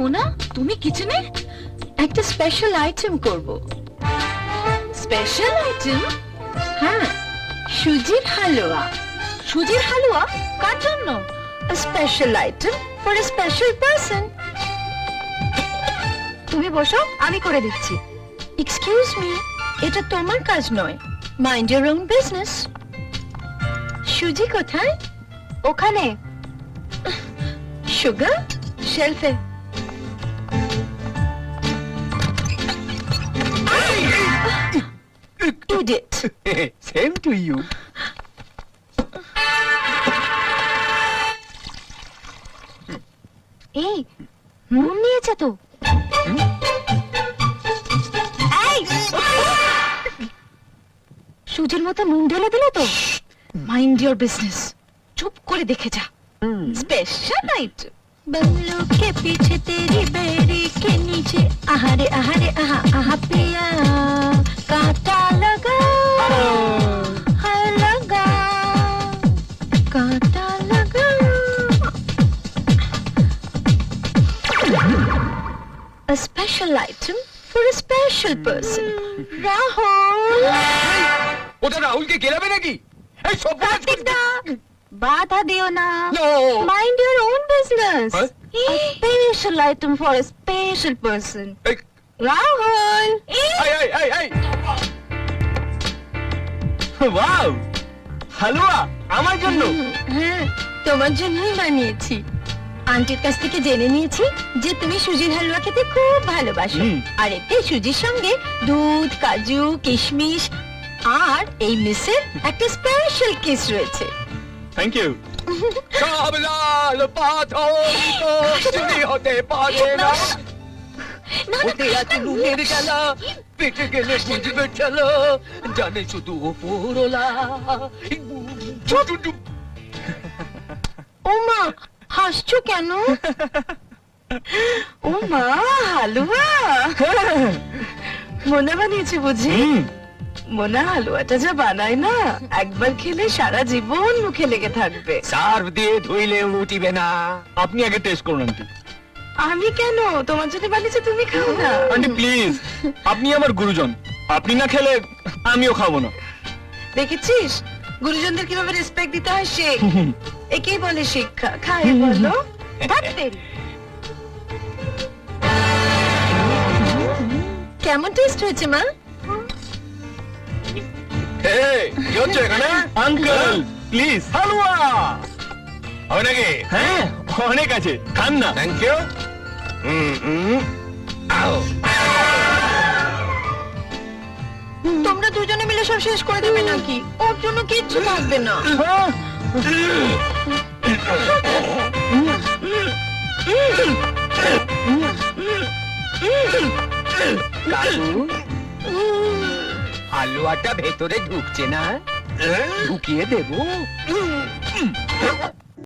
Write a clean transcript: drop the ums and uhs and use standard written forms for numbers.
মোনা, তুমি কিচেনে একটা স্পেশাল আইটেম করব। Special item? হ্যাঁ, সুজির হালুয়া। সুজির হালুয়া কার জন্য? Special item for a special person. তুমি বসো, আমি করে দিচ্ছি। এক্সকিউজ মি, এটা তোমার কাজ নয়। Mind your own business. সুজি কোথায়? ওখানে। Sugar শেলফে। Idiot. Same to you. এই নুন নিয়েছে তো। সুজির মতো নুন ঢেলে দিল তো। Mind your business. চুপ করে দেখে যা। Special item. बंगलों के पीछे तेरी बेड़ी के नीचे आहारे आहारे आहा आहा पिया कांटा लगा हाय लगा कांटा लगा। A special item for a special person. Rahul. ওটা রাহুলকে গেলাবে নাকি? এই সব बाधा दियो ना। No. Mind your own business. Huh? A special item for a special person. এই Rahul. এই ওয়াও, হালুয়া আমার জন্য। হ্যাঁ, তোমার জন্যই বানিয়েছি। আন্টির কাছ থেকে জেনে নিয়েছি যে তুমি সুজির হালুয়া খেতে খুব ভালোবাসো। আর এতে সুজির সঙ্গে দুধ, কাজু, কিশমিশ আর এই মিসের একটা স্পেশাল কিস রয়েছে। Thank you. সব লাল পাথর তো চুরি হতে পারে না। ওতে আছে নুনের জ্বালা, পেটে গেলে বুঝবে ঠেলা, জানে শুধু ওপরওয়ালা। ও মা, হাসছো কেন? ও মা, হালুয়া মোনা বানিয়েছে বুঝি? মোনা হালুয়াটা যা বানায় না, একবার খেলে সারা জীবন মুখে লেগে থাকবে। সার্ফ দিয়ে ধুইলে উঠিবে না। আপনি আগে টেস্ট করুন আন্টি। আমি কেন? তোমার জন্য বানিয়েছে, তুমি খাও না। আন্টি প্লিজ, আপনি আমার গুরুজন, আপনি না খেলে আমিও খাবো না। দেখেছিস গুরুজনদের কিভাবে রেসপেক্ট দিতে হয় শেখ। একেই বলে শিক্ষা। খায় বলো। কেমন টেস্ট হয়েছে মা? কি হচ্ছে এখানে? আঙ্কেল প্লিজ হালুয়া হবে নাকি? হ্যাঁ অনেক আছে, খান না। Thank you. তোমরা দুজনে মিলে সব শেষ করে দেবে নাকি? ওর জন্য কিচ্ছু থাকবে না। হালুয়াটা ভেতরে ঢুকছে না, ঢুকিয়ে দেবো।